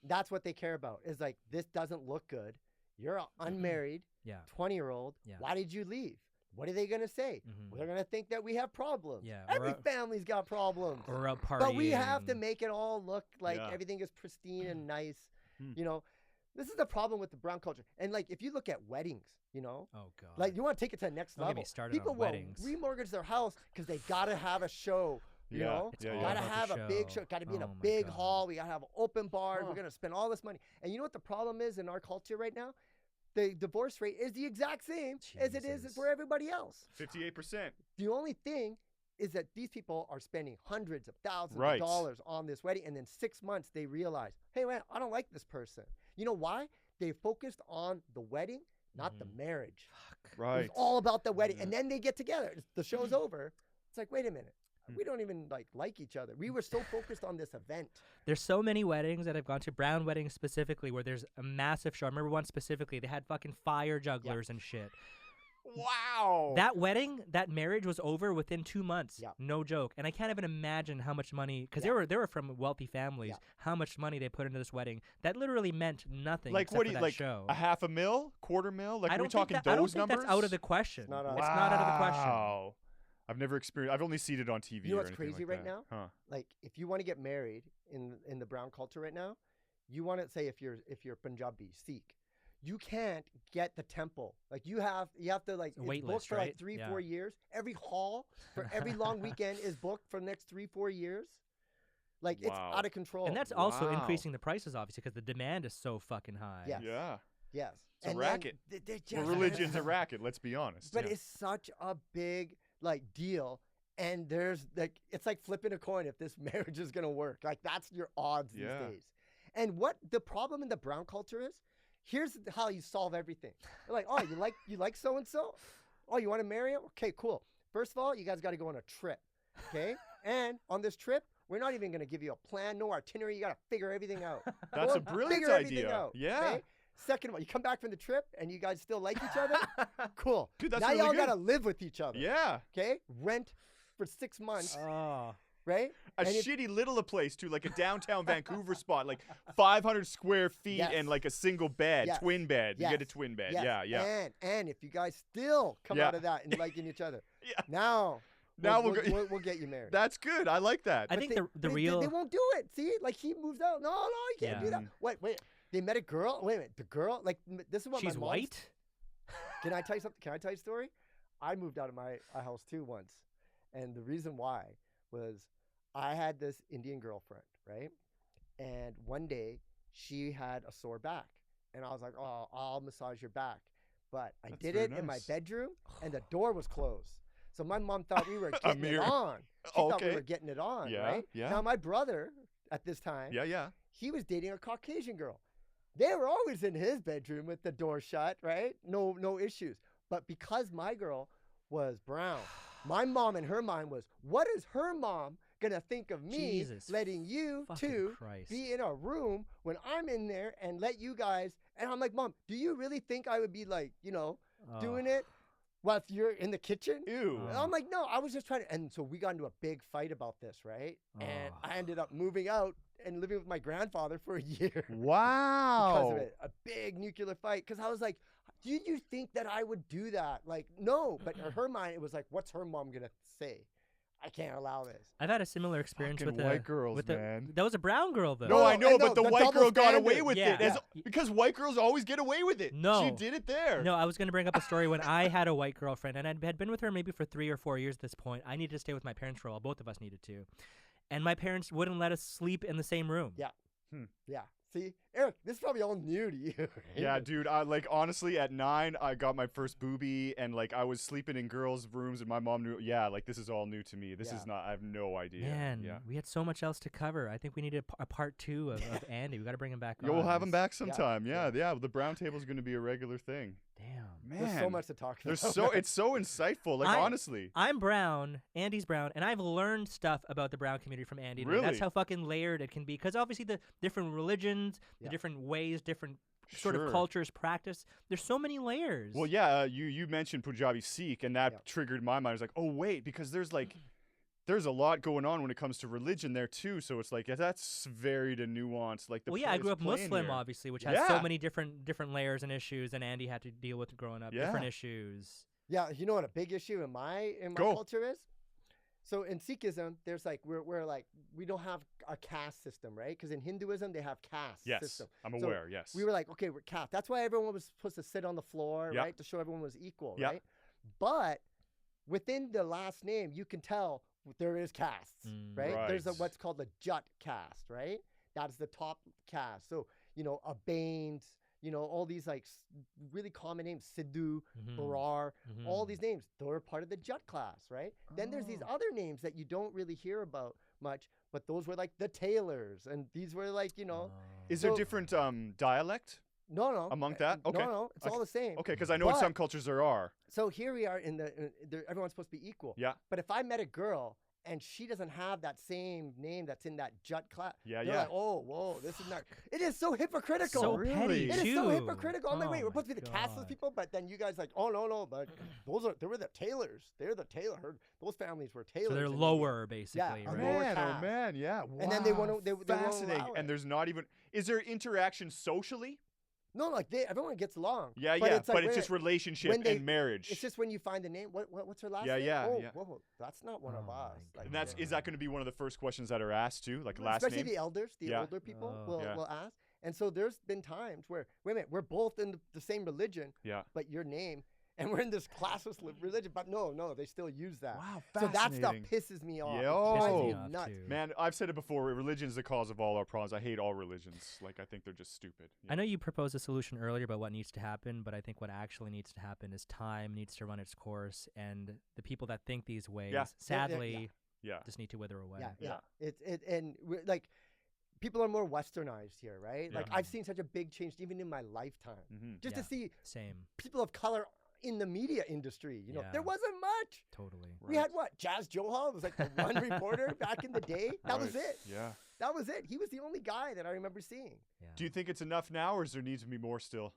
That's what they care about. Is like, this doesn't look good. You're an unmarried Yeah. 20-year-old. Yeah. Why did you leave? What are they going to say? Mhm. Well, they're going to think that we have problems. Yeah, Every or family's got problems. Or out partying. But we have to make it all look like Yeah. everything is pristine and nice. Hmm. You know, this is the problem with the brown culture. And like, if you look at weddings, you know, Oh god. like you want to take it to the next Don't get level. me started People on will weddings. remortgage their house because they got to have a show. You Yeah. know, It's Yeah, all yeah. gotta about have the a big show. show. Got to be in a Oh my big God. hall. We gotta have open bars. Huh. We're gonna spend all this money. And you know what the problem is in our culture right now? The divorce rate is the exact same as it is Jesus. for everybody else. 58%. The only thing is that these people are spending hundreds of thousands Right. of dollars on this wedding, and then 6 months they realize, hey man, I don't like this person. You know why? They focused on the wedding, not the Mhm. marriage. It Right. was all about the wedding, Yeah. and then they get together. The show's over. It's like, wait a minute. Hmm. We don't even like each other. We were so focused on this event. There's so many weddings that I've gone to, brown weddings specifically, where there's a massive show. I remember one specifically, they had fucking fire jugglers and shit. Wow. That wedding, that marriage was over within 2 months. Yeah. No joke. And I can't even imagine how much money, because Yeah. they were from wealthy families, Yeah. how much money they put into this wedding. That literally meant nothing like except what for do you that like show. a half a mil, quarter mil? Like I are we don't talking think that, I don't those think numbers? that's out of the question. It's not out of It's the not out of the question. Wow. I've never experienced. I've only seen it on TV. You know or what's anything crazy like right that. now? Huh. Like, if you want to get married in the brown culture right now, you want to say if you're Punjabi, Sikh, you can't get the temple. Like you have to like It's a it's wait booked list, for right? like 3 Yeah. 4 years. Every hall for every long weekend is booked for the next 3 4 years. Like it's Wow. out of control. And that's also Wow. increasing the prices, obviously, because the demand is so fucking high. Yeah. Yeah. yes. It's a And then racket. they're Well, just- religion's a racket. Let's be honest. But yeah. it's such a big like deal. And there's like it's like flipping a coin if this marriage is gonna work. Like that's your odds Yeah. these days. And what the problem in the brown culture is, here's how you solve everything. They're like, oh, you like so and so? Oh, you want to marry him? Okay, cool. First of all, you guys got to go on a trip, okay? And on this trip, we're not even gonna give you a plan, no itinerary. You got to figure everything out. That's Go a brilliant figure everything idea. out, Yeah. okay? Second of all, you come back from the trip and you guys still like each other. Cool. Dude, that's now really y'all good. gotta live with each other. Yeah. Okay, rent for 6 months, Oh. right? A And if- shitty little place too, like a downtown Vancouver spot, like 500 square feet Yes. and like a single bed, Yes. twin bed. You get a Yes. twin bed. Yes. Yeah, yeah. And if you guys still come Yeah. out of that and liking each other, Yeah. now Now we'll, we'll go- we'll get you married. That's good. I like that. I But think they, the they- real they won't do it. See, like he moves out. No, you can't do that. Yeah. Wait. They met a girl. Wait a minute. The girl, like this is what she's my mom's. white. Can I tell you something? Can I tell you a story? I moved out of my house too once, and the reason why was I had this Indian girlfriend, right? And one day she had a sore back, and I was like, "Oh, I'll massage your back," but I That's did very it in my nice. bedroom, and the door was closed. So my mom thought we were getting it Amir. on. She thought we Okay. were getting it on, Yeah, right? yeah. Now my brother at this time, Yeah, yeah. he was dating a Caucasian girl. They were always in his bedroom with the door shut, right? No issues. But because my girl was brown, my mom in her mind was, what is her mom gonna think of me Jesus letting you fucking two Christ. be in a room when I'm in there and let you guys? And I'm like, Mom, do you really think I would be like, doing it while you're in the kitchen? Ew. And I'm like, no, I was just trying to. And so we got into a big fight about this, right? And Oh. I ended up moving out and living with my grandfather for a year Wow. because of it. A big nuclear fight. Because I was like, do you think that I would do that? Like, no. But in her mind, it was like, what's her mom going to say? I can't allow this. I've had a similar experience Fucking with white girls, with man. That was a brown girl though. No, I know, but the white double girl got away standard. with Yeah. it. Because white girls always get away with it. No. She did it there. No, I was going to bring up a story when I had a white girlfriend, and I had been with her maybe for 3 or 4 years at this point. I needed to stay with my parents for a while. Both of us needed to. And my parents wouldn't let us sleep in the same room. Yeah. Yeah. See, Eric, this is probably all new to you. Right? Yeah, dude. I like honestly at 9, I got my first boobie, and like I was sleeping in girls' rooms, and my mom knew. Yeah, like this is all new to me. This is not. I have no idea. Man, yeah. we had so much else to cover. I think we needed a part 2 of Andy. We got to bring him back on. We'll have him back sometime. Yeah. Yeah. The brown table is going to be a regular thing. Damn. Man, There's so much to talk about. it's so insightful. Like honestly, I'm brown, Andy's brown, and I've learned stuff about the brown community from Andy. Really? That's how fucking layered it can be. Because obviously the different religions, the different ways, different sort of cultures practice. There's so many layers. Well, yeah. You mentioned Punjabi Sikh, and that triggered my mind. I was like, oh wait, because there's like. There's a lot going on when it comes to religion there too, so it's like that's varied and nuanced. Like I grew up Muslim, obviously, which has so many different layers and issues, and Andy had to deal with growing up different issues. Yeah, you know what a big issue in my culture is? So in Sikhism, there's like we're like we don't have a caste system, right? Because in Hinduism they have caste system. I'm aware. Yes, we were like, okay, we're caste. That's why everyone was supposed to sit on the floor, right, to show everyone was equal, right? But within the last name, you can tell. There is castes, right? There's what's called the Jut caste, right? That's the top caste. So, Abains, all these like really common names, Sidhu, Barar, all these names, they're part of the Jut class, right? Then there's these other names that you don't really hear about much, but those were like the Taylors, and these were like, Is there different dialect? No. Among that? Okay. No, it's all the same. Okay, because I know in some cultures there are. So here we are everyone's supposed to be equal. Yeah. But if I met a girl and she doesn't have that same name that's in that Jut class, they're like, oh, whoa, this is not. It is so hypocritical. So petty, It is so hypocritical. I'm like, wait, we're supposed to be the God. casteless people, but then you guys like, oh no, but they were the Taylors. They're the Taylor. Those families were Taylors. So they're lower, basically, right? lower caste. Oh man, yeah. Wow. And then they won't fascinating. allow it. And there's not even. Is there interaction socially? No, like everyone gets along. Yeah, but it's, it's just relationship and marriage. It's just when you find the name. What's her last name? Yeah. Yeah. Whoa, that's not one of us. Like, and is that going to be one of the first questions that are asked too, like last name? Especially the elders, older people will ask. And so there's been times where, wait a minute, we're both in the same religion, but your name, and we're in this classless religion, but no, they still use that. Wow, so that stuff fascinating. pisses me off. Yo. It Pisses drives me me off, nuts. too. Man, I've said it before. Religion is the cause of all our problems. I hate all religions. Like, I think they're just stupid. I know you proposed a solution earlier about what needs to happen, but I think what actually needs to happen is time needs to run its course, and the people that think these ways, sadly, just need to wither away. Like, people are more westernized here, right? Like, I've seen such a big change even in my lifetime. Just to see people of color in the media industry, there wasn't much. Totally. We had Jazz Johal was like the one reporter back in the day. That was it. Yeah. That was it. He was the only guy that I remember seeing. Yeah. Do you think it's enough now, or does there need to be more still?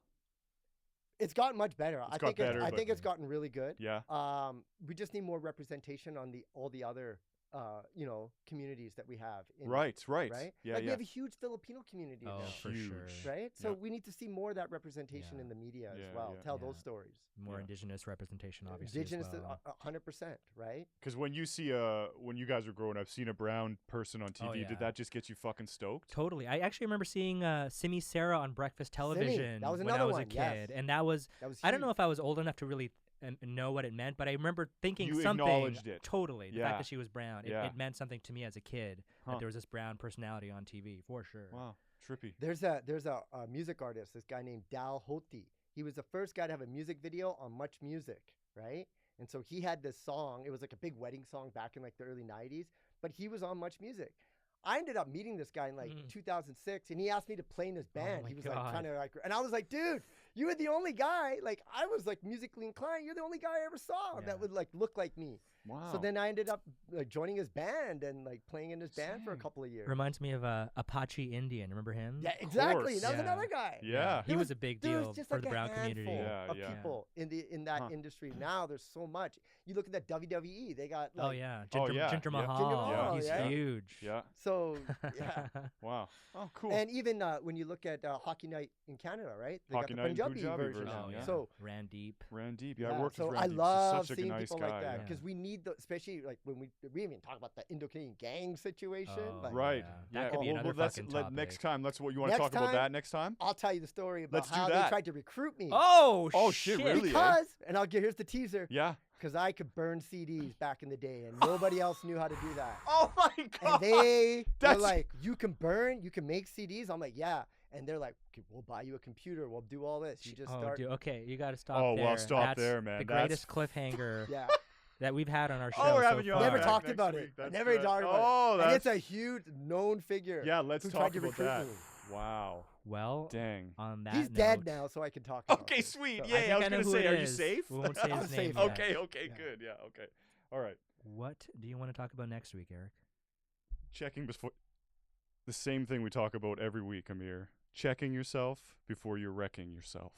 It's gotten much better. I think it's gotten really good. Yeah. We just need more representation on all the other communities that we have. Right. Yeah, we have a huge Filipino community now. For sure. Right? So we need to see more of that representation in the media as well. Tell those stories. More indigenous representation, obviously. Indigenous, as well. 100%, right? Because when you guys were growing up, seeing a brown person on TV, did that just get you fucking stoked? Totally. I actually remember seeing Simi Sarah on breakfast television that was when I was a kid. And that was huge. I don't know if I was old enough to really know what it meant, but I remember thinking you something. Acknowledged it. Totally. The fact that she was brown, it meant something to me as a kid that there was this brown personality on TV, for sure. Wow, trippy. There's a music artist, this guy named Dal Hoti. He was the first guy to have a music video on Much Music, right? And so he had this song. It was like a big wedding song back in like the early 90s, but he was on Much Music. I ended up meeting this guy in like 2006, and he asked me to play in his band. He was like kind of like, and I was like, dude, you were the only guy. Like, I was like musically inclined. You're the only guy I ever saw that would like look like me. Wow. So then I ended up like joining his band and like playing in his band for a couple of years. Reminds me of Apache Indian. Remember him? Yeah, exactly. That was another guy. Yeah. He was a big deal just for like the brown community. of people in that industry. Now there's so much. You look at that WWE. They got like, Jinder Mahal. He's huge. Yeah. So yeah. Wow. Oh, cool. And even when you look at Hockey Night in Canada, right? They Hockey got the Night in version. version, Oh, yeah. So ran deep. Randeep. Yeah, I worked so with I Randeep. love He's such a seeing nice people guy. like that yeah. because we need the, especially like when we even talk about the Indo-Canadian gang situation. Oh, Like, Right. Yeah. That Yeah. could be well, another that's fucking next topic. time. That's what you want to Next talk about time, that next time. I'll tell you the story about Let's do how that. they tried to recruit me. Oh, Oh, shit, really? Because, and here's the teaser. Yeah. Because I could burn CDs back in the day, and nobody else knew how to do that. Oh my And god. they're That's- like, you can make CDs. I'm like, yeah. And they're like, okay, we'll buy you a computer. We'll do all this. You just Oh, start. dude. Okay, you got to stop Oh, there. well, stop That's there, man. The That's- greatest cliffhanger Yeah. that we've had on our show Oh, we're so having you on far. Never back talked next about week. it. That's Never good. talked about Oh, it. And it's that's- a huge known figure. Yeah, let's who talk tried to about recruit that. me. Wow. Well, Dang. on that He's dead note- now, so I can talk about Okay, it. sweet. So Yeah, think I was I know gonna who say, it are you is. safe? We won't say I'm his safe. name yet. Okay, okay, Yeah. good. Yeah, okay. All right. What do you want to talk about next week, Eric? Checking before the same thing we talk about every week, Amir. Checking yourself before you're wrecking yourself.